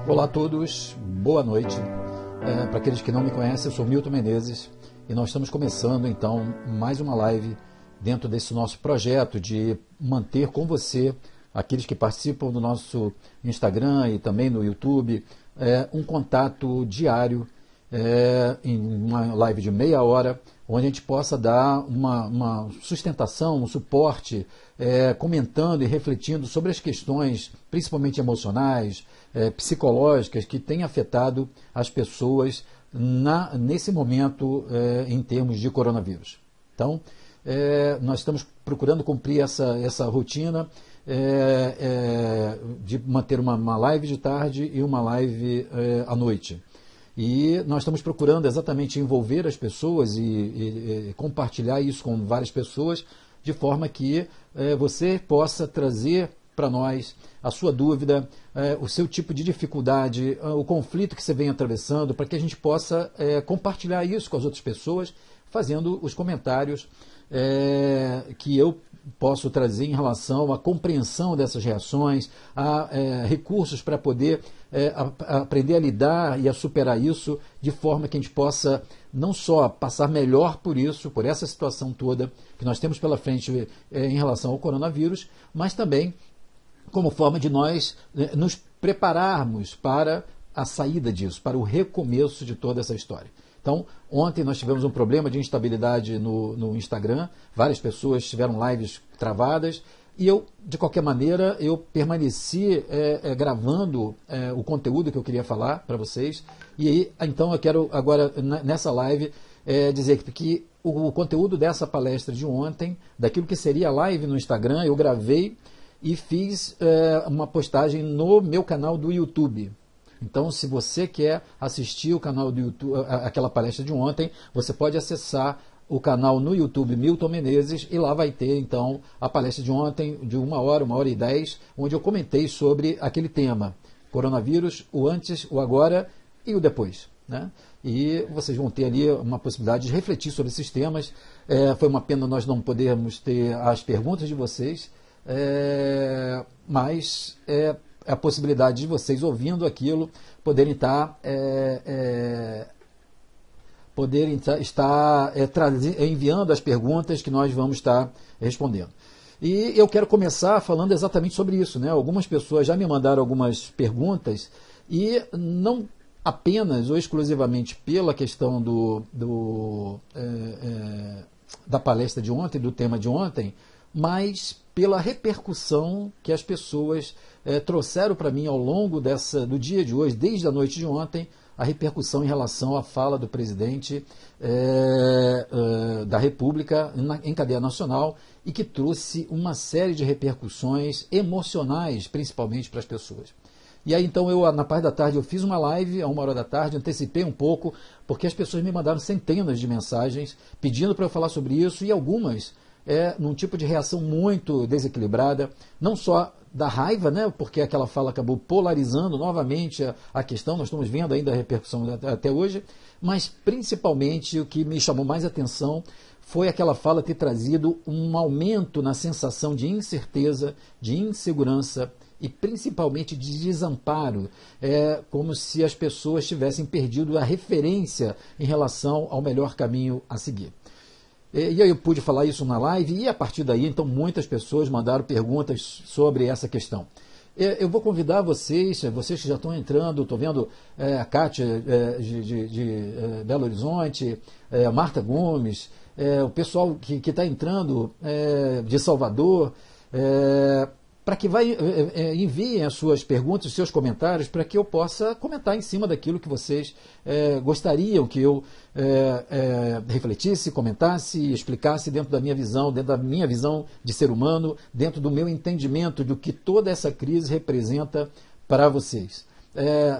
Olá a todos, boa noite. Para aqueles que não me conhecem, eu sou Milton Menezes e nós estamos começando então mais uma live dentro desse nosso projeto de manter com você, aqueles que participam do nosso Instagram e também no YouTube, um contato diário em uma live de meia hora, onde a gente possa dar uma sustentação, um suporte, comentando e refletindo sobre as questões, principalmente emocionais, psicológicas, que têm afetado as pessoas nesse momento em termos de coronavírus. Então, nós estamos procurando cumprir essa rotina de manter uma live de tarde e uma live à noite. E nós estamos procurando exatamente envolver as pessoas e compartilhar isso com várias pessoas, de forma que você possa trazer para nós a sua dúvida, o seu tipo de dificuldade, o conflito que você vem atravessando, para que a gente possa compartilhar isso com as outras pessoas, fazendo os comentários que eu posso trazer em relação à compreensão dessas reações, a recursos para poder aprender a lidar e a superar isso, de forma que a gente possa não só passar melhor por isso, por essa situação toda que nós temos pela frente em relação ao coronavírus, mas também como forma de nós nos prepararmos para a saída disso, para o recomeço de toda essa história. Então, ontem nós tivemos um problema de instabilidade no Instagram, várias pessoas tiveram lives travadas, e eu, de qualquer maneira, eu permaneci gravando o conteúdo que eu queria falar para vocês, e aí, então eu quero agora, nessa live, dizer que o conteúdo dessa palestra de ontem, daquilo que seria a live no Instagram, eu gravei e fiz uma postagem no meu canal do YouTube. Então, se você quer assistir o canal do YouTube, aquela palestra de ontem, você pode acessar o canal no YouTube Milton Menezes e lá vai ter, então, a palestra de ontem, de 1h e 10, onde eu comentei sobre aquele tema, coronavírus, o antes, o agora e o depois, né? E vocês vão ter ali uma possibilidade de refletir sobre esses temas. Foi uma pena nós não podermos ter as perguntas de vocês, mas a possibilidade de vocês ouvindo aquilo poderem estar enviando as perguntas que nós vamos estar respondendo. E eu quero começar falando exatamente sobre isso, né? Algumas pessoas já me mandaram algumas perguntas e não apenas ou exclusivamente pela questão da palestra de ontem, do tema de ontem, mas pela repercussão que as pessoas trouxeram para mim ao longo do dia de hoje, desde a noite de ontem, a repercussão em relação à fala do presidente da República em cadeia nacional, e que trouxe uma série de repercussões emocionais, principalmente para as pessoas. E aí então na parte da tarde eu fiz uma live, a 1h da tarde, antecipei um pouco, porque as pessoas me mandaram centenas de mensagens pedindo para eu falar sobre isso, e algumas num tipo de reação muito desequilibrada, não só da raiva, né, porque aquela fala acabou polarizando novamente a questão, nós estamos vendo ainda a repercussão até hoje, mas principalmente o que me chamou mais atenção foi aquela fala ter trazido um aumento na sensação de incerteza, de insegurança e principalmente de desamparo, como se as pessoas tivessem perdido a referência em relação ao melhor caminho a seguir. E aí eu pude falar isso na live, e a partir daí, então, muitas pessoas mandaram perguntas sobre essa questão. Eu vou convidar vocês que já estão entrando, estou vendo a Kátia de Belo Horizonte, a Marta Gomes, o pessoal que está entrando de Salvador, para que enviem as suas perguntas, os seus comentários, para que eu possa comentar em cima daquilo que vocês gostariam que eu refletisse, comentasse e explicasse dentro da minha visão de ser humano, dentro do meu entendimento do que toda essa crise representa para vocês.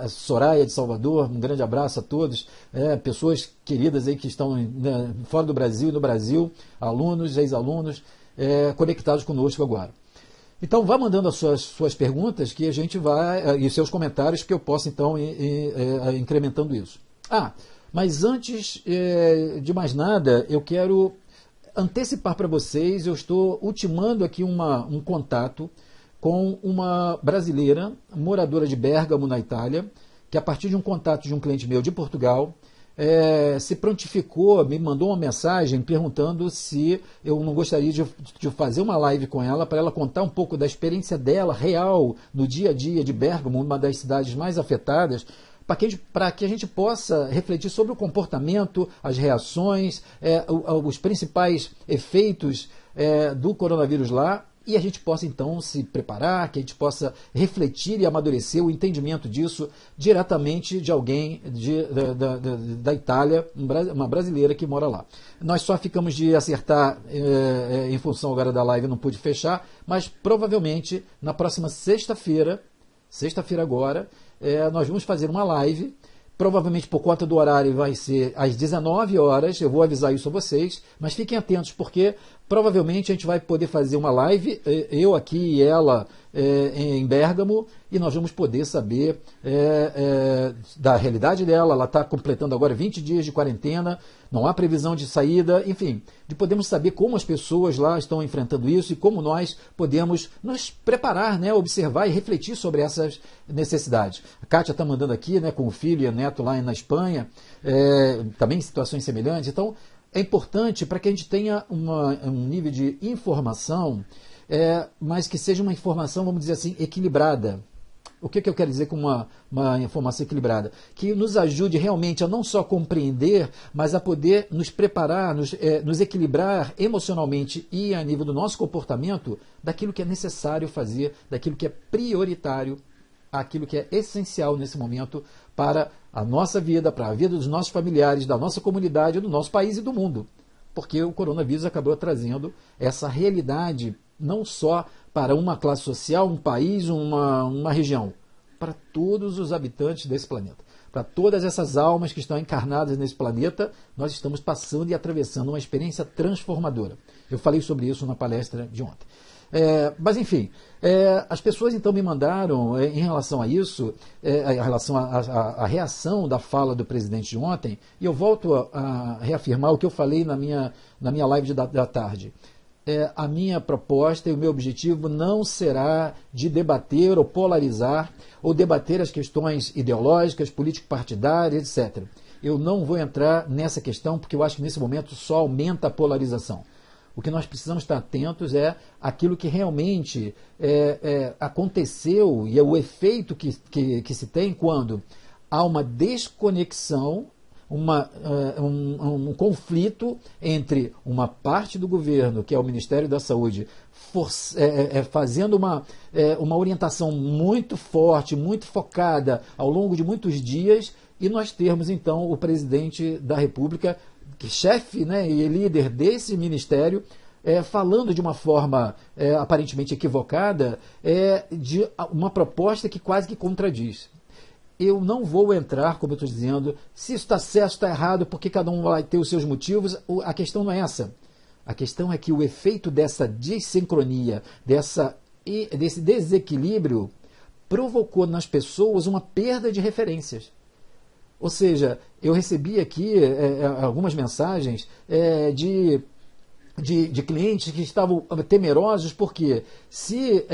Soraya de Salvador, um grande abraço a todos, pessoas queridas aí que estão fora do Brasil e no Brasil, alunos, ex-alunos, conectados conosco agora. Então, vá mandando as suas perguntas que a gente vai, e seus comentários, que eu possa, então, ir incrementando isso. Mas antes de mais nada, eu quero antecipar para vocês, eu estou ultimando aqui um contato com uma brasileira, moradora de Bérgamo, na Itália, que a partir de um contato de um cliente meu de Portugal, se prontificou, me mandou uma mensagem perguntando se eu não gostaria de fazer uma live com ela, para ela contar um pouco da experiência dela, real, no dia a dia de Bérgamo, uma das cidades mais afetadas, para que a gente possa refletir sobre o comportamento, as reações, os principais efeitos do coronavírus lá, e a gente possa então se preparar, que a gente possa refletir e amadurecer o entendimento disso diretamente de alguém da Itália, uma brasileira que mora lá. Nós só ficamos de acertar em função agora da live, não pude fechar, mas provavelmente na próxima sexta-feira agora, nós vamos fazer uma live. Provavelmente por conta do horário vai ser às 19 horas, eu vou avisar isso a vocês, mas fiquem atentos porque provavelmente a gente vai poder fazer uma live, eu aqui e ela em Bérgamo, e nós vamos poder saber da realidade dela. Ela está completando agora 20 dias de quarentena, não há previsão de saída, enfim, de podermos saber como as pessoas lá estão enfrentando isso e como nós podemos nos preparar, né, observar e refletir sobre essas necessidades. A Kátia está mandando aqui, né, com o filho e a neto lá na Espanha, também em situações semelhantes. Então, é importante para que a gente tenha um nível de informação, mas que seja uma informação, vamos dizer assim, equilibrada. O que eu quero dizer com uma informação equilibrada? Que nos ajude realmente a não só compreender, mas a poder nos preparar, nos equilibrar emocionalmente e a nível do nosso comportamento daquilo que é necessário fazer, daquilo que é prioritário, aquilo que é essencial nesse momento para a nossa vida, para a vida dos nossos familiares, da nossa comunidade, do nosso país e do mundo. Porque o coronavírus acabou trazendo essa realidade não só para uma classe social, um país, uma região, para todos os habitantes desse planeta. Para todas essas almas que estão encarnadas nesse planeta, nós estamos passando e atravessando uma experiência transformadora. Eu falei sobre isso na palestra de ontem. Mas enfim, as pessoas então me mandaram em relação a isso, em relação à reação da fala do presidente de ontem, e eu volto a reafirmar o que eu falei na minha live da tarde. A minha proposta e o meu objetivo não será de debater ou polarizar, ou debater as questões ideológicas, político-partidárias, etc. Eu não vou entrar nessa questão, porque eu acho que nesse momento só aumenta a polarização. O que nós precisamos estar atentos é aquilo que realmente aconteceu e é o efeito que se tem quando há uma desconexão, um conflito entre uma parte do governo, que é o Ministério da Saúde, fazendo uma orientação muito forte, muito focada ao longo de muitos dias, e nós termos então o presidente da República, que chefe, né, e líder desse ministério, falando de uma forma aparentemente equivocada, de uma proposta que quase que contradiz. Eu não vou entrar, como eu estou dizendo, se isso está certo, está errado, porque cada um vai ter os seus motivos. A questão não é essa. A questão é que o efeito dessa dissincronia, desse desequilíbrio, provocou nas pessoas uma perda de referências. Ou seja, eu recebi aqui algumas mensagens de clientes que estavam temerosos, porque se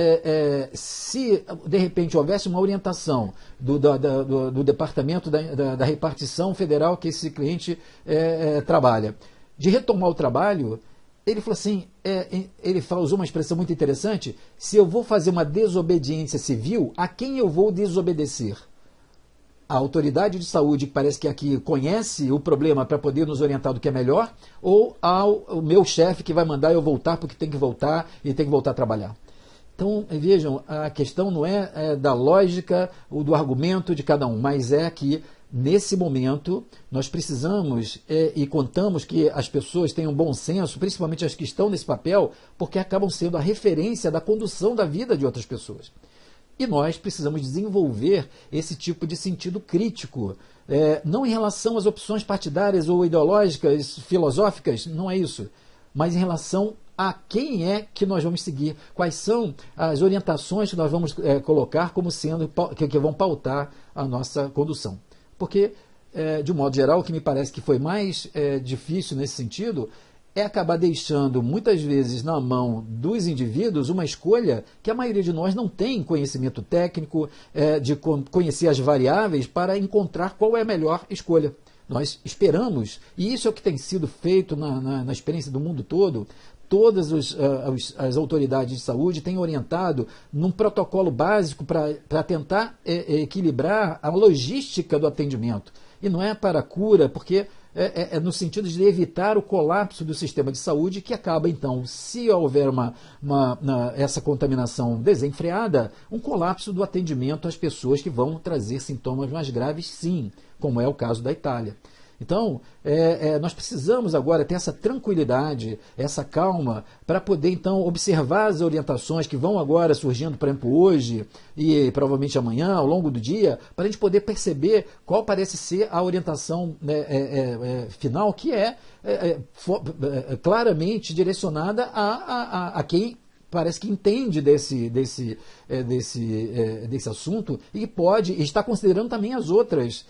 de repente houvesse uma orientação do departamento da repartição federal que esse cliente trabalha, de retomar o trabalho, ele falou assim, ele usou uma expressão muito interessante: se eu vou fazer uma desobediência civil, a quem eu vou desobedecer? A autoridade de saúde, que parece que aqui conhece o problema para poder nos orientar do que é melhor, ou ao meu chefe que vai mandar eu voltar porque tem que voltar e tem que voltar a trabalhar? Então, vejam, a questão não é da lógica ou do argumento de cada um, mas é que, nesse momento, nós precisamos e contamos que as pessoas tenham bom senso, principalmente as que estão nesse papel, porque acabam sendo a referência da condução da vida de outras pessoas. E nós precisamos desenvolver esse tipo de sentido crítico, não em relação às opções partidárias ou ideológicas, filosóficas, não é isso, mas em relação a quem é que nós vamos seguir, quais são as orientações que nós vamos colocar como sendo que vão pautar a nossa condução. Porque, de um modo geral, o que me parece que foi mais difícil nesse sentido é acabar deixando muitas vezes na mão dos indivíduos uma escolha que a maioria de nós não tem conhecimento técnico, de conhecer as variáveis para encontrar qual é a melhor escolha. Nós esperamos, e isso é o que tem sido feito na experiência do mundo todo. Todas as autoridades de saúde têm orientado num protocolo básico para tentar equilibrar a logística do atendimento. E não é para a cura, porque é no sentido de evitar o colapso do sistema de saúde, que acaba, então, se houver essa contaminação desenfreada, um colapso do atendimento às pessoas que vão trazer sintomas mais graves, sim, como é o caso da Itália. Então, nós precisamos agora ter essa tranquilidade, essa calma, para poder, então, observar as orientações que vão agora surgindo, por exemplo, hoje e provavelmente amanhã, ao longo do dia, para a gente poder perceber qual parece ser a orientação final, que é claramente direcionada a quem parece que entende desse assunto e pode está considerando também as outras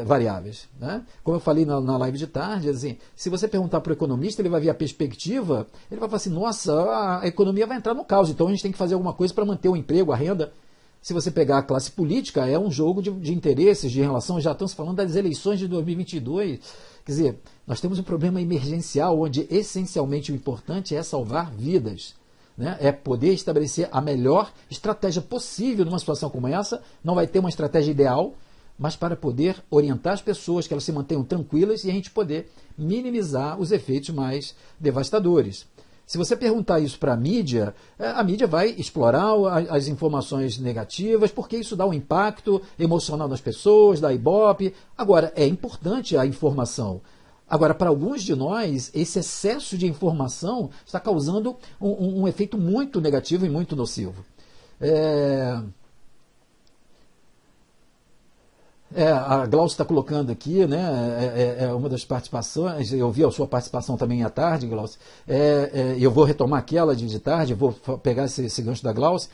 variáveis. Né? Como eu falei na live de tarde, assim, se você perguntar para o economista, ele vai ver a perspectiva, ele vai falar assim, nossa, a economia vai entrar no caos, então a gente tem que fazer alguma coisa para manter o emprego, a renda. Se você pegar a classe política, é um jogo de interesses, de relação, já estamos falando das eleições de 2022, quer dizer, nós temos um problema emergencial, onde essencialmente o importante é salvar vidas. Né? É poder estabelecer a melhor estratégia possível numa situação como essa. Não vai ter uma estratégia ideal, mas para poder orientar as pessoas, que elas se mantenham tranquilas e a gente poder minimizar os efeitos mais devastadores. Se você perguntar isso para a mídia vai explorar as informações negativas, porque isso dá um impacto emocional nas pessoas, dá ibope. Agora, é importante a informação. Agora, para alguns de nós, esse excesso de informação está causando um efeito muito negativo e muito nocivo. A Glaucia está colocando aqui, né, uma das participações, eu vi a sua participação também à tarde, Glaucia, eu vou retomar aquela de tarde, vou pegar esse gancho da Glaucia.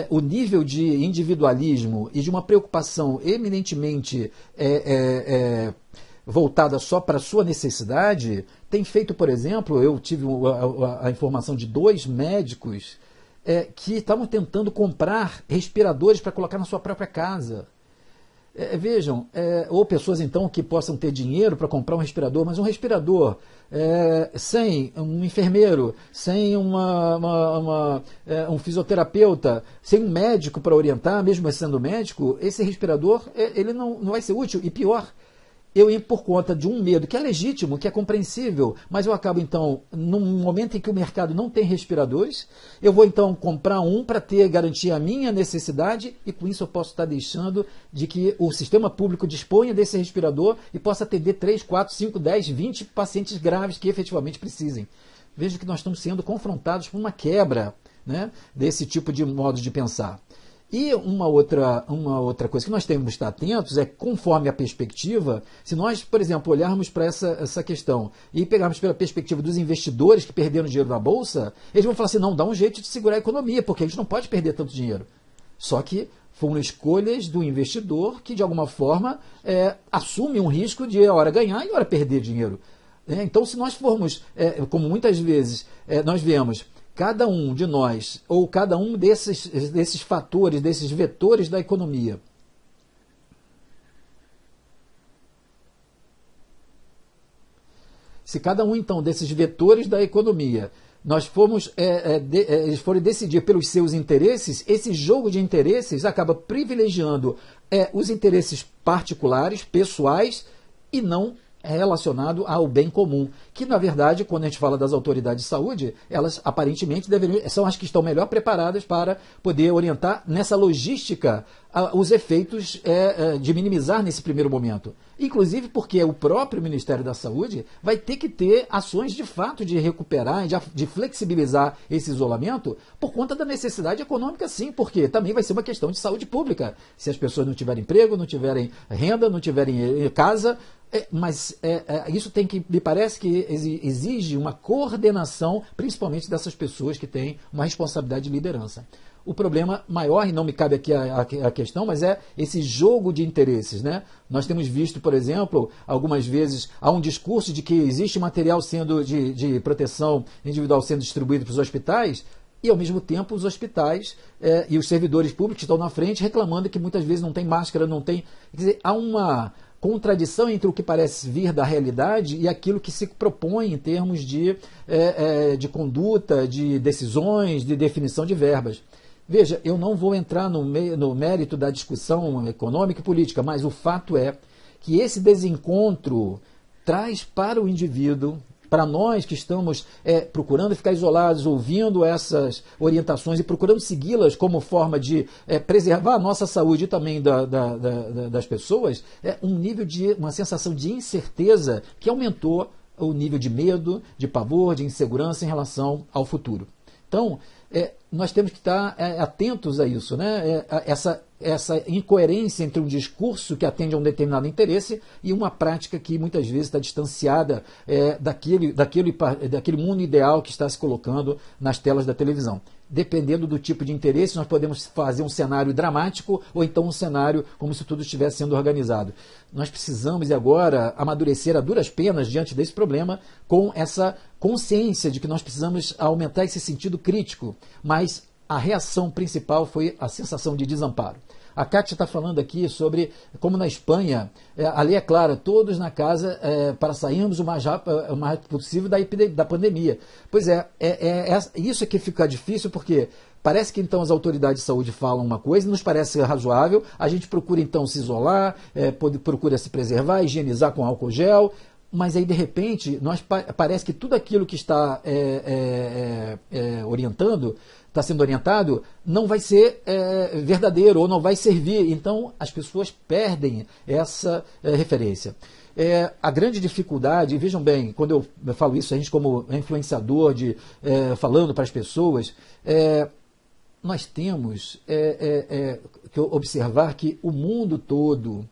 O nível de individualismo e de uma preocupação eminentemente voltada só para a sua necessidade, tem feito, por exemplo, eu tive a informação de 2 médicos que estavam tentando comprar respiradores para colocar na sua própria casa. Vejam, ou pessoas então que possam ter dinheiro para comprar um respirador, mas um respirador sem um enfermeiro, sem um fisioterapeuta, sem um médico para orientar, mesmo sendo médico, esse respirador ele não vai ser útil. E pior, por conta de um medo que é legítimo, que é compreensível, mas eu acabo então, num momento em que o mercado não tem respiradores, eu vou então comprar um para garantir a minha necessidade, e com isso eu posso estar deixando de que o sistema público disponha desse respirador e possa atender 3, 4, 5, 10, 20 pacientes graves que efetivamente precisem. Veja que nós estamos sendo confrontados por uma quebra, né, desse tipo de modo de pensar. E uma outra coisa que nós temos que estar atentos é, conforme a perspectiva, se nós, por exemplo, olharmos para essa questão e pegarmos pela perspectiva dos investidores que perderam dinheiro na Bolsa, eles vão falar assim, não, dá um jeito de segurar a economia, porque a gente não pode perder tanto dinheiro. Só que foram escolhas do investidor que, de alguma forma, assume um risco de a hora ganhar e a hora perder dinheiro. Então, se nós formos, como muitas vezes nós vemos, cada um de nós, ou cada um desses fatores, desses vetores da economia, se cada um, então, desses vetores da economia, eles forem decidir pelos seus interesses, esse jogo de interesses acaba privilegiando os interesses particulares, pessoais, e não relacionado ao bem comum, que na verdade, quando a gente fala das autoridades de saúde, elas aparentemente são as que estão melhor preparadas para poder orientar nessa logística os efeitos de minimizar nesse primeiro momento. Inclusive porque o próprio Ministério da Saúde vai ter que ter ações de fato de recuperar, de flexibilizar esse isolamento por conta da necessidade econômica, sim, porque também vai ser uma questão de saúde pública. Se as pessoas não tiverem emprego, não tiverem renda, não tiverem casa, mas isso tem que, me parece que exige uma coordenação, principalmente dessas pessoas que têm uma responsabilidade de liderança. O problema maior, e não me cabe aqui a questão, mas é esse jogo de interesses, né? Nós temos visto, por exemplo, algumas vezes há um discurso de que existe material de proteção individual sendo distribuído para os hospitais, e ao mesmo tempo os hospitais e os servidores públicos estão na frente reclamando que muitas vezes não tem máscara, não tem... Quer dizer, há uma contradição entre o que parece vir da realidade e aquilo que se propõe em termos de conduta, de decisões, de definição de verbas. Veja, eu não vou entrar no mérito da discussão econômica e política, mas o fato é que esse desencontro traz para o indivíduo, para nós que estamos procurando ficar isolados, ouvindo essas orientações e procurando segui-las como forma de preservar a nossa saúde e também das pessoas, uma sensação de incerteza que aumentou o nível de medo, de pavor, de insegurança em relação ao futuro. Então, nós temos que estar atentos a isso, né? Essa incoerência entre um discurso que atende a um determinado interesse e uma prática que muitas vezes está distanciada daquele mundo ideal que está se colocando nas telas da televisão. Dependendo do tipo de interesse, nós podemos fazer um cenário dramático ou então um cenário como se tudo estivesse sendo organizado. Nós precisamos agora amadurecer a duras penas diante desse problema com essa consciência de que nós precisamos aumentar esse sentido crítico, mas a reação principal foi a sensação de desamparo. A Kátia está falando aqui sobre como na Espanha, a lei é clara, todos na casa para sairmos o mais rápido possível da pandemia. Pois isso é que fica difícil, porque parece que então as autoridades de saúde falam uma coisa, nos parece razoável, a gente procura então se isolar, procura se preservar, higienizar com álcool gel, mas aí de repente parece que tudo aquilo que está está sendo orientado, não vai ser verdadeiro ou não vai servir. Então, as pessoas perdem essa referência. A grande dificuldade, e vejam bem, quando eu falo isso, a gente como influenciador, falando para as pessoas, nós temos que observar que o mundo todo,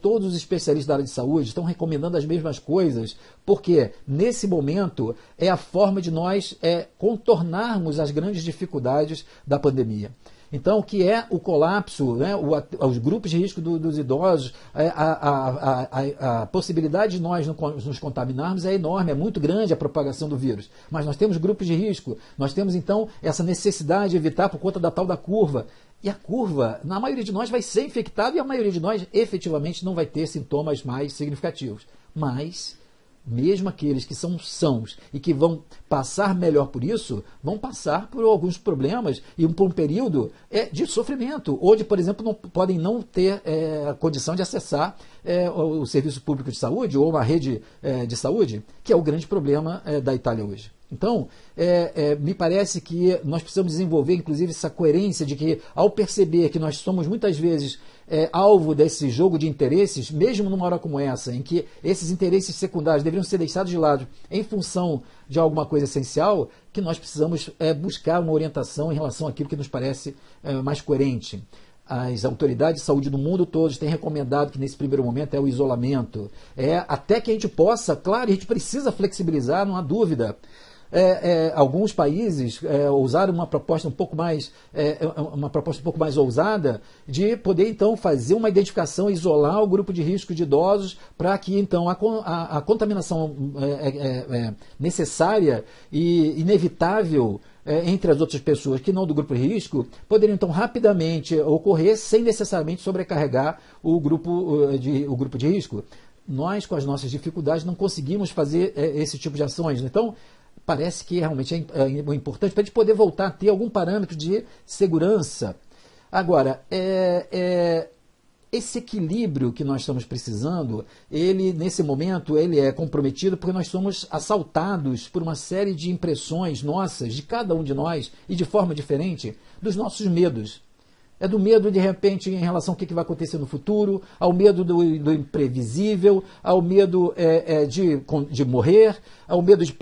todos os especialistas da área de saúde estão recomendando as mesmas coisas, porque nesse momento é a forma de nós contornarmos as grandes dificuldades da pandemia. Então, o que é o colapso, né, os grupos de risco dos idosos, a possibilidade de nós nos contaminarmos é enorme, é muito grande a propagação do vírus. Mas nós temos grupos de risco, nós temos então essa necessidade de evitar por conta da tal da curva. E a curva, na maioria de nós, vai ser infectado e a maioria de nós efetivamente não vai ter sintomas mais significativos. Mas, mesmo aqueles que são sãos e que vão passar melhor por isso, vão passar por alguns problemas e por um período de sofrimento, ou de, por exemplo, podem não ter a condição de acessar o serviço público de saúde ou uma rede de saúde, que é o grande problema da Itália hoje. Então, me parece que nós precisamos desenvolver, inclusive, essa coerência de que, ao perceber que nós somos muitas vezes alvo desse jogo de interesses, mesmo numa hora como essa, em que esses interesses secundários deveriam ser deixados de lado em função de alguma coisa essencial, que nós precisamos buscar uma orientação em relação àquilo que nos parece mais coerente. As autoridades de saúde do mundo todo têm recomendado que nesse primeiro momento é o isolamento. Até que a gente possa, claro, a gente precisa flexibilizar, não há dúvida. Alguns países usaram uma proposta um pouco mais ousada de poder então fazer uma identificação, isolar o grupo de risco de idosos para que então a contaminação necessária e inevitável entre as outras pessoas que não do grupo de risco poderiam então rapidamente ocorrer sem necessariamente sobrecarregar o grupo de risco. Nós, com as nossas dificuldades, não conseguimos fazer esse tipo de ações. Então, parece que realmente é importante para a gente poder voltar a ter algum parâmetro de segurança. Agora, esse equilíbrio que nós estamos precisando, nesse momento, ele é comprometido porque nós somos assaltados por uma série de impressões nossas, de cada um de nós, e de forma diferente, dos nossos medos. É do medo, de repente, em relação ao que vai acontecer no futuro, ao medo do imprevisível, ao medo de morrer, ao medo de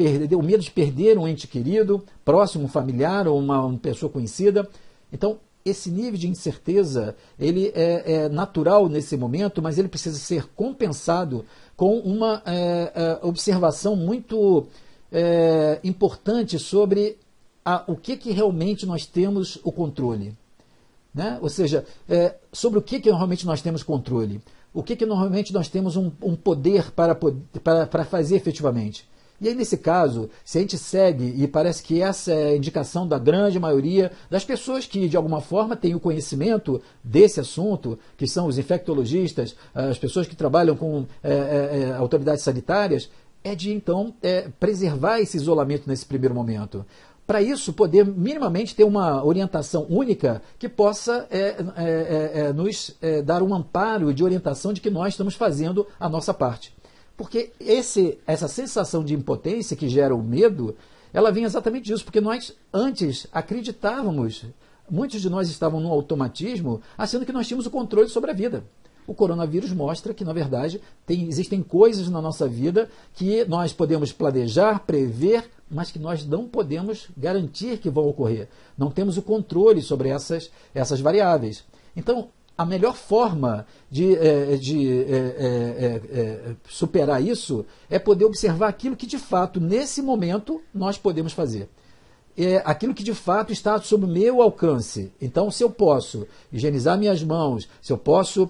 perder um ente querido, próximo, familiar ou uma pessoa conhecida. Então, esse nível de incerteza, ele é natural nesse momento, mas ele precisa ser compensado com uma observação muito importante sobre o que realmente nós temos o controle. Né? Ou seja, sobre o que realmente nós temos controle. O que normalmente nós temos um poder para fazer efetivamente. E aí, nesse caso, se a gente segue, e parece que essa é a indicação da grande maioria das pessoas que, de alguma forma, têm o conhecimento desse assunto, que são os infectologistas, as pessoas que trabalham com autoridades sanitárias, é de, então, preservar esse isolamento nesse primeiro momento. Para isso, poder minimamente ter uma orientação única que possa nos dar um amparo de orientação de que nós estamos fazendo a nossa parte. Porque essa sensação de impotência que gera o medo, ela vem exatamente disso, porque nós antes acreditávamos, muitos de nós estavam no automatismo, achando que nós tínhamos o controle sobre a vida. O coronavírus mostra que, na verdade, existem coisas na nossa vida que nós podemos planejar, prever, mas que nós não podemos garantir que vão ocorrer. Não temos o controle sobre essas variáveis. Então, a melhor forma de superar isso é poder observar aquilo que, de fato, nesse momento, nós podemos fazer. Aquilo que de fato está sob o meu alcance. Então, se eu posso higienizar minhas mãos, se eu posso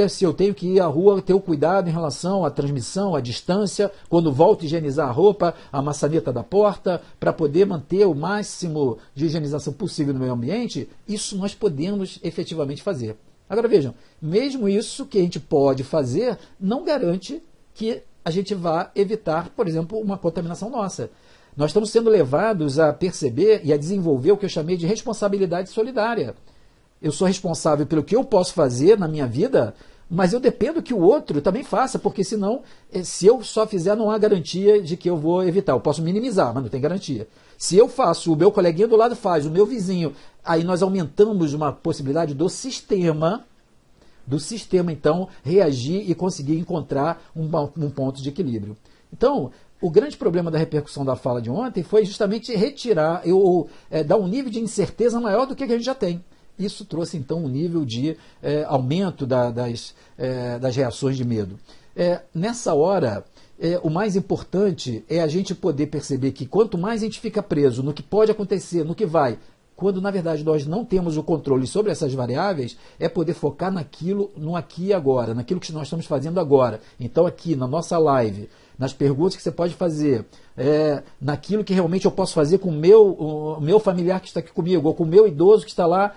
se eu tenho que ir à rua, ter o cuidado em relação à transmissão, à distância, quando volto a higienizar a roupa, a maçaneta da porta, para poder manter o máximo de higienização possível no meio ambiente, isso nós podemos efetivamente fazer. Agora vejam, mesmo isso que a gente pode fazer, não garante que a gente vá evitar, por exemplo, uma contaminação nossa. Nós estamos sendo levados a perceber e a desenvolver o que eu chamei de responsabilidade solidária. Eu sou responsável pelo que eu posso fazer na minha vida, mas eu dependo que o outro também faça, porque senão, se eu só fizer, não há garantia de que eu vou evitar. Eu posso minimizar, mas não tem garantia. Se eu faço, o meu coleguinha do lado faz, o meu vizinho, aí nós aumentamos uma possibilidade do sistema, então, reagir e conseguir encontrar um ponto de equilíbrio. Então, o grande problema da repercussão da fala de ontem foi justamente retirar, dar um nível de incerteza maior do que a gente já tem. Isso trouxe, então, um nível de aumento das reações de medo. Nessa hora, o mais importante é a gente poder perceber que quanto mais a gente fica preso no que pode acontecer, no que vai, quando na verdade nós não temos o controle sobre essas variáveis, é poder focar naquilo, no aqui e agora, naquilo que nós estamos fazendo agora. Então aqui na nossa live, nas perguntas que você pode fazer, naquilo que realmente eu posso fazer com o meu familiar que está aqui comigo, ou com o meu idoso que está lá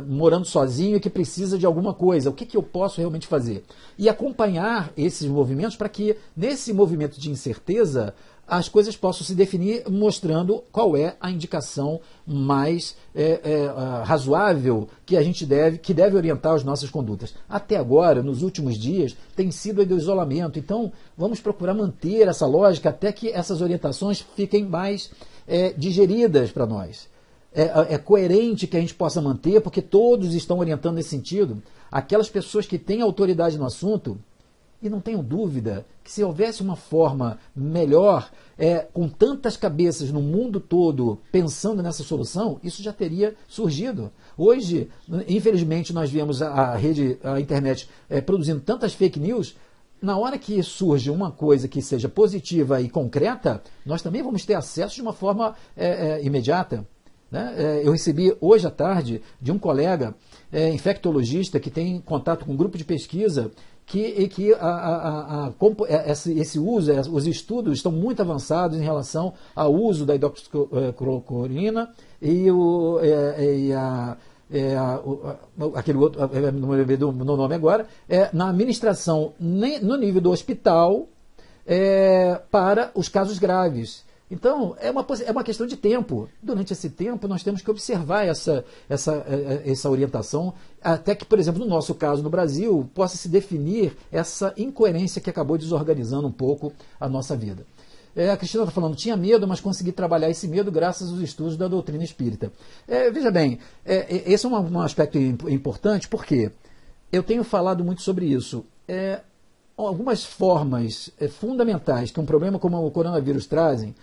morando sozinho e que precisa de alguma coisa, o que eu posso realmente fazer? E acompanhar esses movimentos para que nesse movimento de incerteza as coisas possam se definir mostrando qual é a indicação mais razoável que deve orientar as nossas condutas. Até agora, nos últimos dias, tem sido do isolamento. Então, vamos procurar manter essa lógica até que essas orientações fiquem mais digeridas para nós. É coerente que a gente possa manter, porque todos estão orientando nesse sentido. Aquelas pessoas que têm autoridade no assunto, e não tenho dúvida que se houvesse uma forma melhor, com tantas cabeças no mundo todo pensando nessa solução, isso já teria surgido. Hoje, infelizmente, nós vemos a internet produzindo tantas fake news. Na hora que surge uma coisa que seja positiva e concreta, nós também vamos ter acesso de uma forma imediata. Né? Eu recebi hoje à tarde de um colega infectologista que tem contato com um grupo de pesquisa que esse uso, os estudos estão muito avançados em relação ao uso da hidroxicloroquina aquele outro, não me lembro do nome agora, na administração no nível do hospital para os casos graves. Então, é uma questão de tempo. Durante esse tempo, nós temos que observar essa orientação, até que, por exemplo, no nosso caso, no Brasil, possa se definir essa incoerência que acabou desorganizando um pouco a nossa vida. A Cristina está falando, tinha medo, mas consegui trabalhar esse medo graças aos estudos da doutrina espírita. Veja bem, esse é um aspecto importante, porque eu tenho falado muito sobre isso. Algumas formas fundamentais que um problema como o coronavírus trazem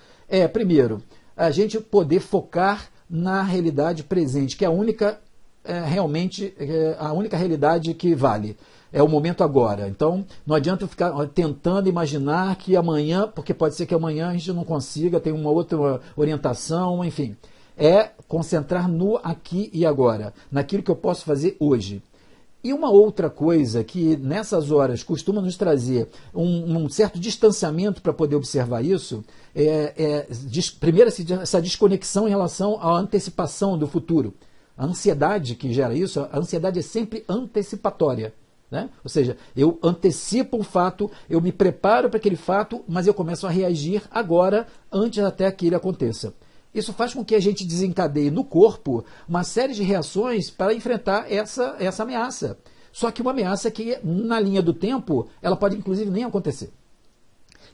primeiro, a gente poder focar na realidade presente, que é a única, realmente, a única realidade que vale. É o momento agora. Então, não adianta eu ficar tentando imaginar que amanhã, porque pode ser que amanhã a gente não consiga, tem uma outra orientação, enfim. É concentrar no aqui e agora, naquilo que eu posso fazer hoje. E uma outra coisa que nessas horas costuma nos trazer um certo distanciamento para poder observar isso, primeiro essa desconexão em relação à antecipação do futuro. A ansiedade que gera isso, a ansiedade é sempre antecipatória. Né? Ou seja, eu antecipo um fato, eu me preparo para aquele fato, mas eu começo a reagir agora, antes até que ele aconteça. Isso faz com que a gente desencadeie no corpo uma série de reações para enfrentar essa ameaça. Só que uma ameaça que, na linha do tempo, ela pode inclusive nem acontecer.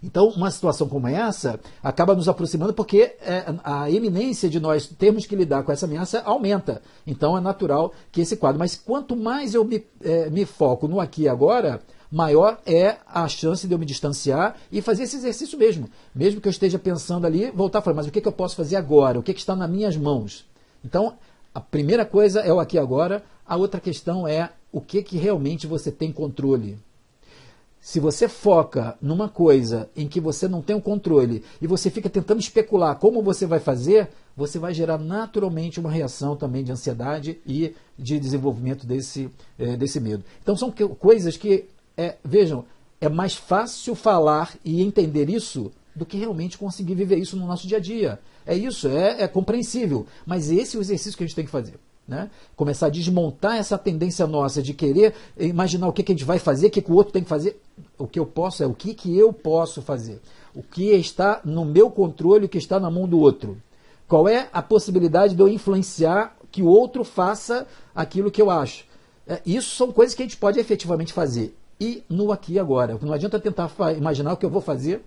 Então, uma situação como essa acaba nos aproximando porque a eminência de nós termos que lidar com essa ameaça aumenta. Então, é natural que esse quadro... Mas quanto mais eu me foco no aqui e agora, maior é a chance de eu me distanciar e fazer esse exercício mesmo. Mesmo que eu esteja pensando ali, voltar a falar, mas o que eu posso fazer agora? O que está nas minhas mãos? Então, a primeira coisa é o aqui e agora. A outra questão é o que realmente você tem controle. Se você foca numa coisa em que você não tem o controle e você fica tentando especular como você vai fazer, você vai gerar naturalmente uma reação também de ansiedade e de desenvolvimento desse medo. Então são coisas que, vejam, é mais fácil falar e entender isso do que realmente conseguir viver isso no nosso dia a dia. É isso, é compreensível, mas esse é o exercício que a gente tem que fazer. Né? Começar a desmontar essa tendência nossa de querer imaginar o que a gente vai fazer, o que o outro tem que fazer. O que eu posso é o que eu posso fazer. O que está no meu controle, o que está na mão do outro. Qual é a possibilidade de eu influenciar que o outro faça aquilo que eu acho? Isso são coisas que a gente pode efetivamente fazer. E no aqui e agora. Não adianta tentar imaginar o que eu vou fazer.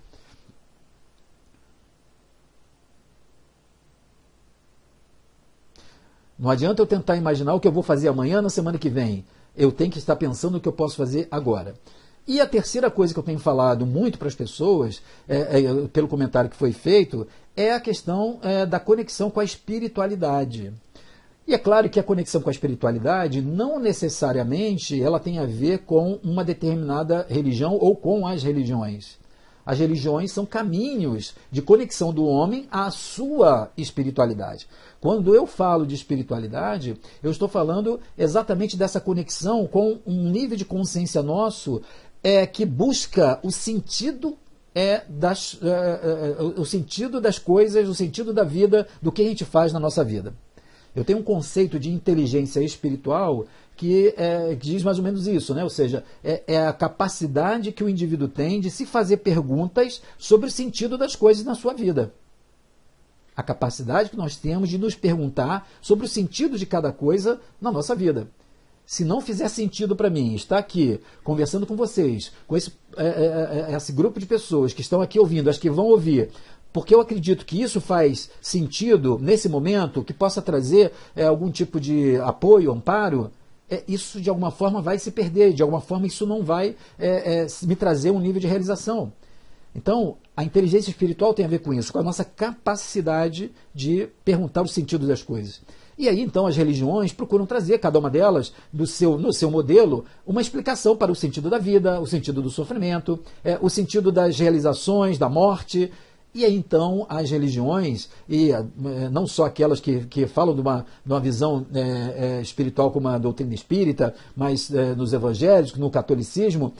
Não adianta eu tentar imaginar o que eu vou fazer amanhã, na semana que vem. Eu tenho que estar pensando no que eu posso fazer agora. E a terceira coisa que eu tenho falado muito para as pessoas, pelo comentário que foi feito, é a questão da conexão com a espiritualidade. E é claro que a conexão com a espiritualidade não necessariamente ela tem a ver com uma determinada religião ou com as religiões. As religiões são caminhos de conexão do homem à sua espiritualidade. Quando eu falo de espiritualidade, eu estou falando exatamente dessa conexão com um nível de consciência nosso que busca o sentido o sentido das coisas, o sentido da vida, do que a gente faz na nossa vida. Eu tenho um conceito de inteligência espiritual que diz mais ou menos isso, né? Ou seja, é a capacidade que o indivíduo tem de se fazer perguntas sobre o sentido das coisas na sua vida. A capacidade que nós temos de nos perguntar sobre o sentido de cada coisa na nossa vida. Se não fizer sentido para mim estar aqui conversando com vocês, com esse grupo de pessoas que estão aqui ouvindo, as que vão ouvir, porque eu acredito que isso faz sentido nesse momento, que possa trazer algum tipo de apoio, amparo, isso de alguma forma vai se perder, de alguma forma isso não vai me trazer um nível de realização. Então, a inteligência espiritual tem a ver com isso, com a nossa capacidade de perguntar o sentido das coisas. E aí, então, as religiões procuram trazer, cada uma delas, no seu modelo, uma explicação para o sentido da vida, o sentido do sofrimento, o sentido das realizações, da morte. E aí, então, as religiões, e não só aquelas que falam de uma visão espiritual como a doutrina espírita, mas nos evangélicos, no catolicismo,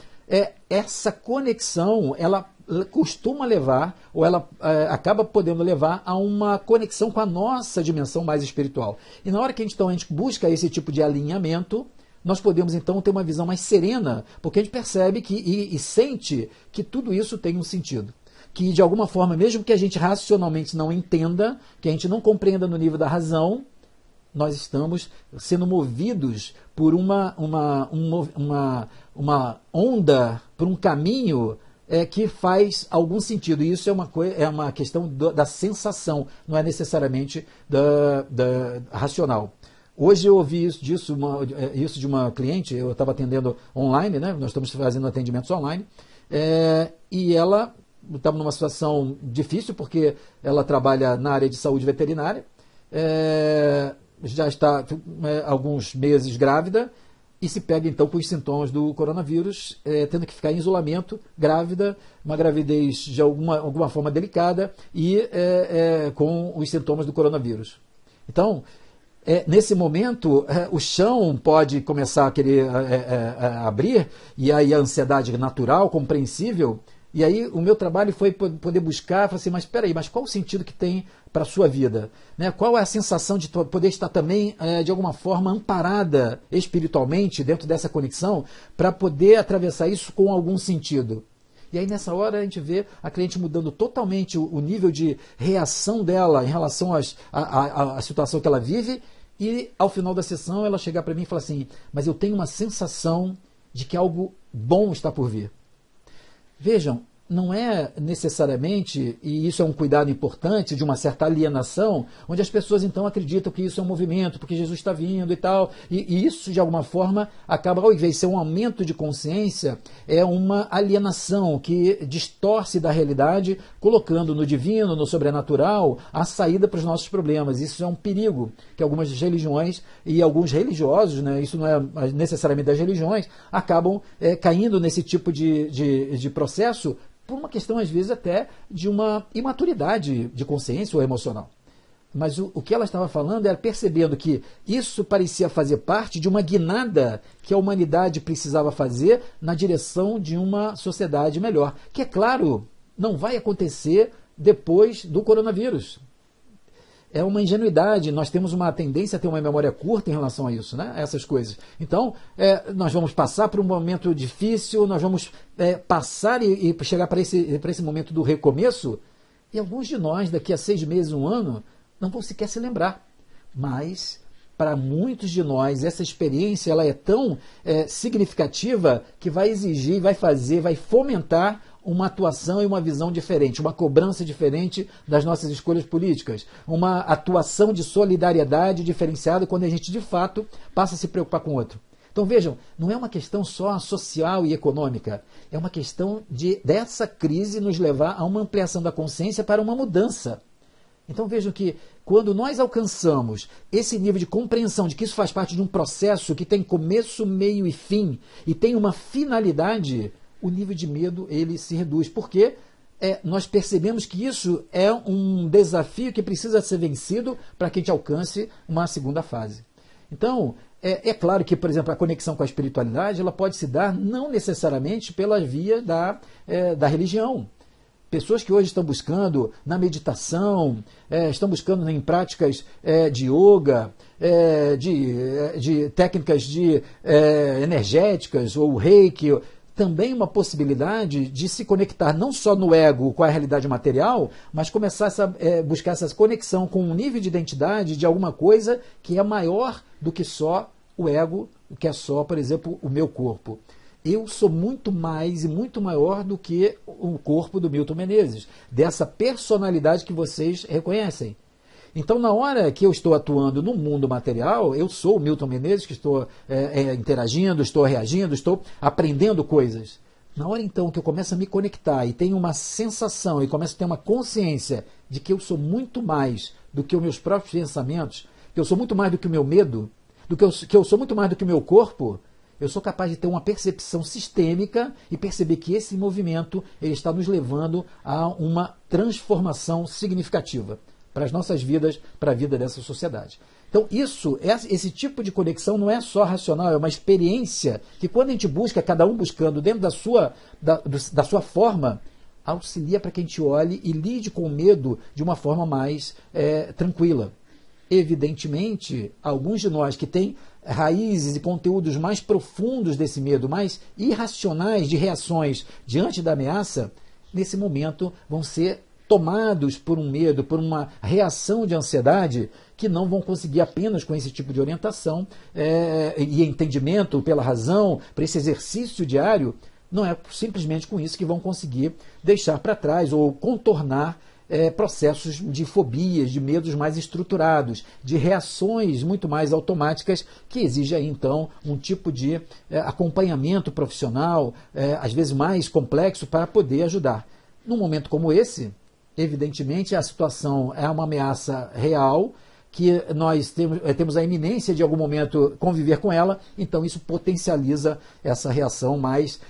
essa conexão, ela costuma levar, ou ela acaba podendo levar a uma conexão com a nossa dimensão mais espiritual. E na hora que a gente busca esse tipo de alinhamento, nós podemos então ter uma visão mais serena, porque a gente percebe e sente que tudo isso tem um sentido. Que de alguma forma, mesmo que a gente racionalmente não entenda, que a gente não compreenda no nível da razão, nós estamos sendo movidos por uma onda, por um caminho que faz algum sentido. E isso é uma questão da sensação, não é necessariamente da racional. Hoje eu ouvi isso de uma cliente, eu estava atendendo online, né? Nós estamos fazendo atendimentos online, e ela estava numa situação difícil, porque ela trabalha na área de saúde veterinária, já está alguns meses grávida e se pega então com os sintomas do coronavírus, tendo que ficar em isolamento, grávida, uma gravidez de alguma forma delicada e com os sintomas do coronavírus. Então, nesse momento, o chão pode começar a querer abrir, e aí a ansiedade natural, compreensível. E aí o meu trabalho foi poder buscar, assim, mas espera aí, mas qual o sentido que tem para a sua vida? Né? Qual é a sensação de poder estar também, de alguma forma, amparada espiritualmente dentro dessa conexão, para poder atravessar isso com algum sentido? E aí nessa hora a gente vê a cliente mudando totalmente o nível de reação dela em relação à situação que ela vive, e ao final da sessão ela chegar para mim e falar assim, mas eu tenho uma sensação de que algo bom está por vir. Vejam, não é necessariamente, e isso é um cuidado importante, de uma certa alienação, onde as pessoas então acreditam que isso é um movimento, porque Jesus está vindo e tal, e isso de alguma forma acaba, ao invés de ser um aumento de consciência, é uma alienação que distorce da realidade, colocando no divino, no sobrenatural, a saída para os nossos problemas. Isso é um perigo que algumas religiões e alguns religiosos, né, isso não é necessariamente das religiões, acabam caindo nesse tipo de processo, por uma questão, às vezes, até de uma imaturidade de consciência ou emocional. Mas o que ela estava falando era percebendo que isso parecia fazer parte de uma guinada que a humanidade precisava fazer na direção de uma sociedade melhor. Que, é claro, não vai acontecer depois do coronavírus. É uma ingenuidade, nós temos uma tendência a ter uma memória curta em relação a isso, né? Essas coisas. Então, nós vamos passar por um momento difícil, nós vamos passar e chegar para esse momento do recomeço, e alguns de nós, daqui a 6 meses, 1 ano, não vão sequer se lembrar. Mas, para muitos de nós, essa experiência ela é tão significativa que vai exigir, vai fazer, vai fomentar uma atuação e uma visão diferente, uma cobrança diferente das nossas escolhas políticas, uma atuação de solidariedade diferenciada quando a gente, de fato, passa a se preocupar com o outro. Então, vejam, não é uma questão só social e econômica, é uma questão dessa crise nos levar a uma ampliação da consciência para uma mudança. Então, vejam que quando nós alcançamos esse nível de compreensão de que isso faz parte de um processo que tem começo, meio e fim, e tem uma finalidade, o nível de medo ele se reduz, porque nós percebemos que isso é um desafio que precisa ser vencido para que a gente alcance uma segunda fase. Então, é claro que, por exemplo, a conexão com a espiritualidade ela pode se dar não necessariamente pela via da religião. Pessoas que hoje estão buscando na meditação, estão buscando em práticas de yoga, de técnicas energéticas ou reiki, também uma possibilidade de se conectar não só no ego com a realidade material, mas começar a buscar essa conexão com um nível de identidade de alguma coisa que é maior do que só o ego, que é só, por exemplo, o meu corpo. Eu sou muito mais e muito maior do que o corpo do Milton Menezes, dessa personalidade que vocês reconhecem. Então, na hora que eu estou atuando no mundo material, eu sou o Milton Menezes, que estou interagindo, estou reagindo, estou aprendendo coisas. Na hora, então, que eu começo a me conectar e tenho uma sensação e começo a ter uma consciência de que eu sou muito mais do que os meus próprios pensamentos, que eu sou muito mais do que o meu medo, que eu sou muito mais do que o meu corpo, eu sou capaz de ter uma percepção sistêmica e perceber que esse movimento ele está nos levando a uma transformação significativa para as nossas vidas, para a vida dessa sociedade. Então, esse tipo de conexão não é só racional, é uma experiência que, quando a gente busca, cada um buscando dentro da sua forma, auxilia para que a gente olhe e lide com o medo de uma forma mais tranquila. Evidentemente, alguns de nós que têm raízes e conteúdos mais profundos desse medo, mais irracionais de reações diante da ameaça, nesse momento vão ser tomados por um medo, por uma reação de ansiedade, que não vão conseguir apenas com esse tipo de orientação e entendimento pela razão, para esse exercício diário, não é simplesmente com isso que vão conseguir deixar para trás ou contornar processos de fobias, de medos mais estruturados, de reações muito mais automáticas, que exige aí, então, um tipo de acompanhamento profissional, às vezes mais complexo, para poder ajudar. Num momento como esse, evidentemente, a situação é uma ameaça real que nós temos a iminência de algum momento conviver com ela, então isso potencializa essa reação mais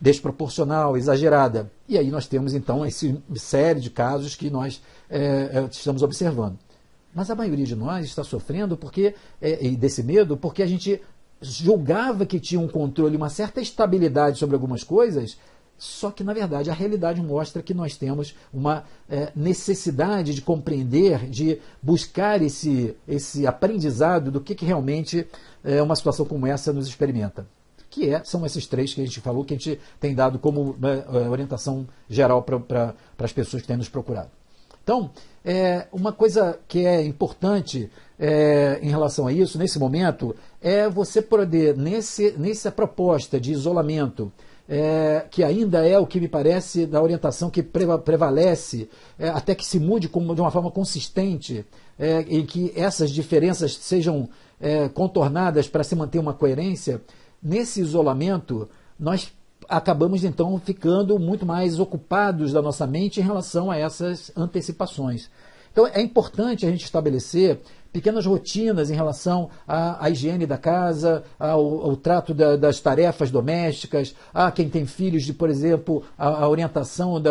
desproporcional, exagerada. E aí nós temos então essa série de casos que nós estamos observando. Mas a maioria de nós está sofrendo desse medo porque a gente julgava que tinha um controle, uma certa estabilidade sobre algumas coisas, só que, na verdade, a realidade mostra que nós temos uma necessidade de compreender, de buscar esse aprendizado do que realmente uma situação como essa nos experimenta. São esses três que a gente falou, que a gente tem dado como orientação geral para as pessoas que têm nos procurado. Então, uma coisa que é importante em relação a isso, nesse momento, é você poder, nessa proposta de isolamento, que ainda é o que me parece da orientação que prevalece, até que se mude de uma forma consistente, em que essas diferenças sejam contornadas para se manter uma coerência, nesse isolamento nós acabamos então ficando muito mais ocupados da nossa mente em relação a essas antecipações. Então é importante a gente estabelecer pequenas rotinas em relação à higiene da casa, ao trato das tarefas domésticas, a quem tem filhos, por exemplo, a orientação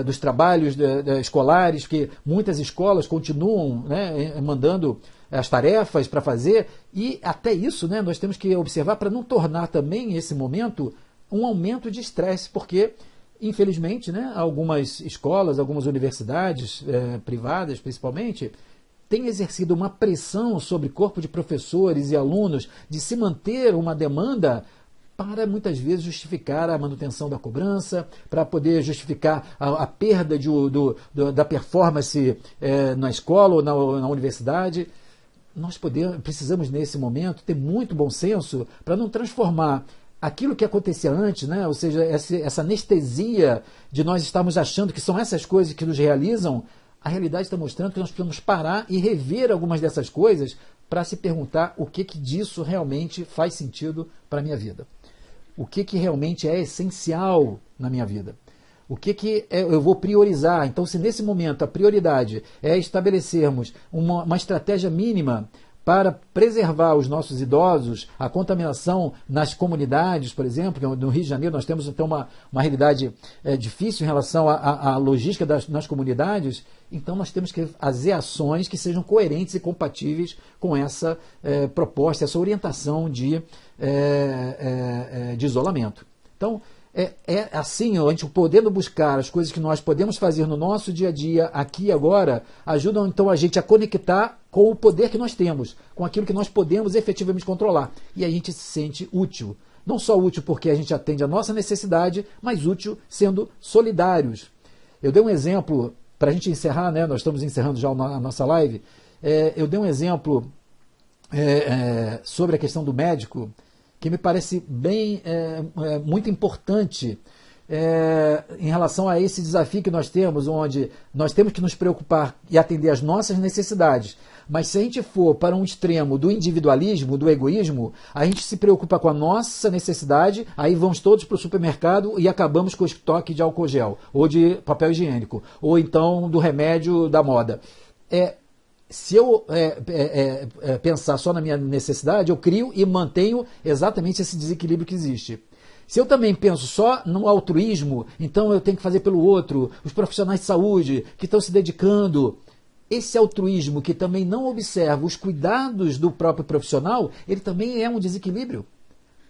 dos trabalhos escolares, que muitas escolas continuam, né, mandando as tarefas para fazer, e até isso, né, nós temos que observar para não tornar também esse momento um aumento de estresse, porque infelizmente, né, algumas escolas, algumas universidades privadas principalmente, têm exercido uma pressão sobre corpo de professores e alunos de se manter uma demanda para muitas vezes justificar a manutenção da cobrança, para poder justificar a perda da performance na escola ou na universidade. Nós precisamos, nesse momento, ter muito bom senso para não transformar aquilo que acontecia antes, né? Ou seja, essa anestesia de nós estarmos achando que são essas coisas que nos realizam. A realidade está mostrando que nós precisamos parar e rever algumas dessas coisas para se perguntar o que disso realmente faz sentido para a minha vida. O que realmente é essencial na minha vida. O que eu vou priorizar. Então, se nesse momento a prioridade é estabelecermos uma estratégia mínima para preservar os nossos idosos, a contaminação nas comunidades, por exemplo, no Rio de Janeiro nós temos então uma realidade difícil em relação à logística nas comunidades, então nós temos que fazer ações que sejam coerentes e compatíveis com essa proposta, essa orientação de isolamento. Então, assim, a gente podendo buscar as coisas que nós podemos fazer no nosso dia a dia, aqui e agora, ajudam então a gente a conectar com o poder que nós temos, com aquilo que nós podemos efetivamente controlar. E a gente se sente útil. Não só útil porque a gente atende a nossa necessidade, mas útil sendo solidários. Eu dei um exemplo, para a gente encerrar, né, nós estamos encerrando já a nossa live, eu dei um exemplo sobre a questão do médico, que me parece muito importante em relação a esse desafio que nós temos, onde nós temos que nos preocupar e atender às nossas necessidades. Mas se a gente for para um extremo do individualismo, do egoísmo, a gente se preocupa com a nossa necessidade, aí vamos todos para o supermercado e acabamos com o estoque de álcool gel, ou de papel higiênico, ou então do remédio da moda. Se eu pensar só na minha necessidade, eu crio e mantenho exatamente esse desequilíbrio que existe. Se eu também penso só no altruísmo, então eu tenho que fazer pelo outro, os profissionais de saúde que estão se dedicando, esse altruísmo que também não observa os cuidados do próprio profissional, ele também é um desequilíbrio.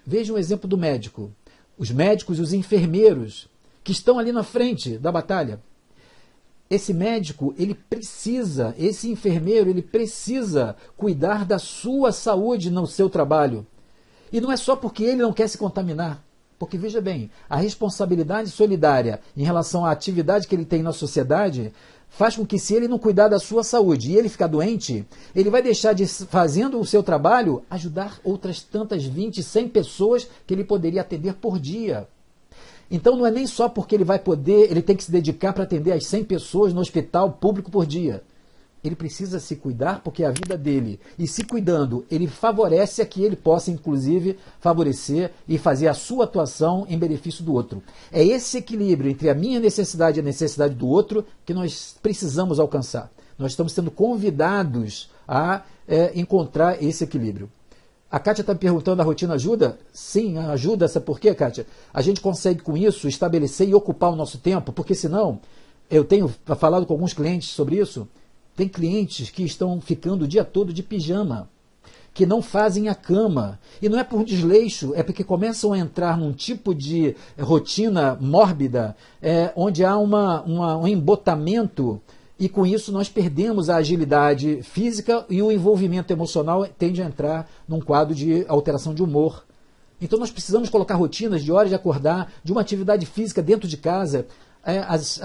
Veja um exemplo do médico. Os médicos e os enfermeiros que estão ali na frente da batalha. Esse médico, esse enfermeiro, ele precisa cuidar da sua saúde no seu trabalho. E não é só porque ele não quer se contaminar. Porque, veja bem, a responsabilidade solidária em relação à atividade que ele tem na sociedade faz com que, se ele não cuidar da sua saúde e ele ficar doente, ele vai deixar de, fazendo o seu trabalho, ajudar outras tantas 20, 100 pessoas que ele poderia atender por dia. Então não é nem só porque ele tem que se dedicar para atender as 100 pessoas no hospital público por dia. Ele precisa se cuidar porque é a vida dele. E se cuidando, ele favorece a que ele possa, inclusive, favorecer e fazer a sua atuação em benefício do outro. É esse equilíbrio entre a minha necessidade e a necessidade do outro que nós precisamos alcançar. nós estamos sendo convidados a encontrar esse equilíbrio. A Kátia está me perguntando, a rotina ajuda? Sim, ajuda. Sabe por quê, Kátia? A gente consegue com isso estabelecer e ocupar o nosso tempo, porque senão, eu tenho falado com alguns clientes sobre isso, tem clientes que estão ficando o dia todo de pijama, que não fazem a cama. E não é por desleixo, é porque começam a entrar num tipo de rotina mórbida, onde há um embotamento, e com isso nós perdemos a agilidade física e o envolvimento emocional tende a entrar num quadro de alteração de humor. Então nós precisamos colocar rotinas de horas de acordar, de uma atividade física dentro de casa. As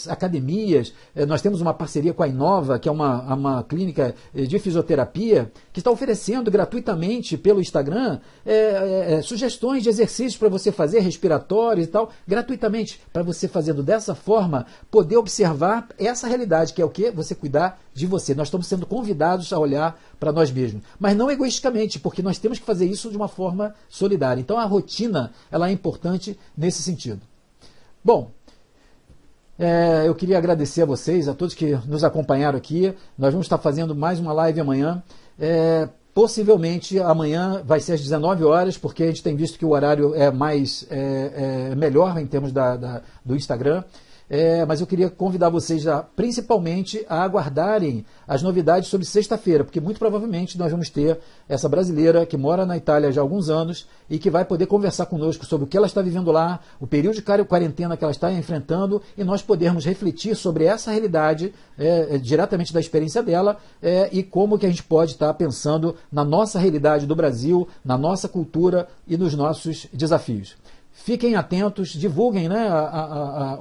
academias, nós temos uma parceria com a Inova, que é uma clínica de fisioterapia, que está oferecendo gratuitamente pelo Instagram sugestões de exercícios para você fazer, respiratórios e tal, gratuitamente, para você fazendo dessa forma, poder observar essa realidade, que é o quê? Você cuidar de você. Nós estamos sendo convidados a olhar para nós mesmos, mas não egoisticamente, porque nós temos que fazer isso de uma forma solidária. Então a rotina ela é importante nesse sentido. Bom, eu queria agradecer a vocês, a todos que nos acompanharam aqui. Nós vamos estar fazendo mais uma live amanhã. Possivelmente amanhã vai ser às 19 horas, porque a gente tem visto que o horário é melhor em termos do Instagram. Mas eu queria convidar vocês principalmente a aguardarem as novidades sobre sexta-feira, porque muito provavelmente nós vamos ter essa brasileira que mora na Itália já há alguns anos e que vai poder conversar conosco sobre o que ela está vivendo lá, o período de quarentena que ela está enfrentando, e nós podermos refletir sobre essa realidade diretamente da experiência dela, e como que a gente pode estar pensando na nossa realidade do Brasil, na nossa cultura e nos nossos desafios. Fiquem atentos, divulguem, né,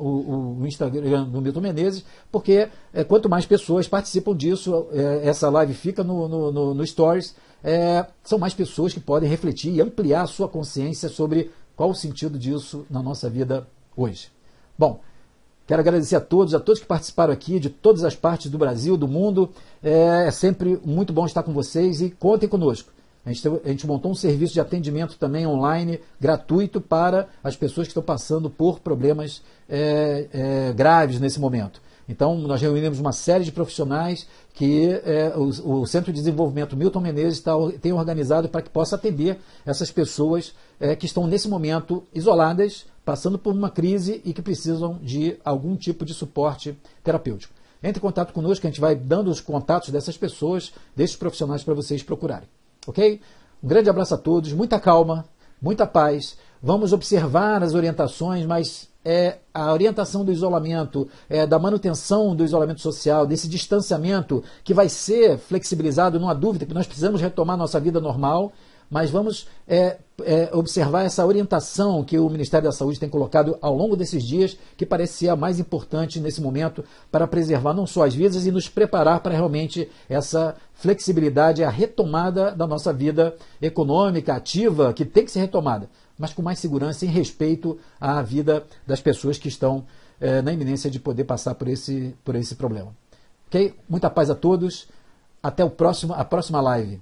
o Instagram do Milton Menezes, porque quanto mais pessoas participam disso, essa live fica no Stories, são mais pessoas que podem refletir e ampliar a sua consciência sobre qual o sentido disso na nossa vida hoje. Bom, quero agradecer a todos que participaram aqui, de todas as partes do Brasil, do mundo. É sempre muito bom estar com vocês e contem conosco. A gente montou um serviço de atendimento também online, gratuito, para as pessoas que estão passando por problemas graves nesse momento. Então, nós reunimos uma série de profissionais que o Centro de Desenvolvimento Milton Menezes tem organizado para que possa atender essas pessoas que estão nesse momento isoladas, passando por uma crise e que precisam de algum tipo de suporte terapêutico. Entre em contato conosco, a gente vai dando os contatos dessas pessoas, desses profissionais, para vocês procurarem. Ok? Um grande abraço a todos, muita calma, muita paz. Vamos observar as orientações, mas a orientação do isolamento, da manutenção do isolamento social, desse distanciamento que vai ser flexibilizado, não há dúvida que nós precisamos retomar nossa vida normal, mas vamos observar essa orientação que o Ministério da Saúde tem colocado ao longo desses dias, que parece ser a mais importante nesse momento para preservar não só as vidas e nos preparar para realmente essa flexibilidade, a retomada da nossa vida econômica, ativa, que tem que ser retomada, mas com mais segurança e respeito à vida das pessoas que estão na iminência de poder passar por esse problema. Ok? Muita paz a todos. Até a próxima live.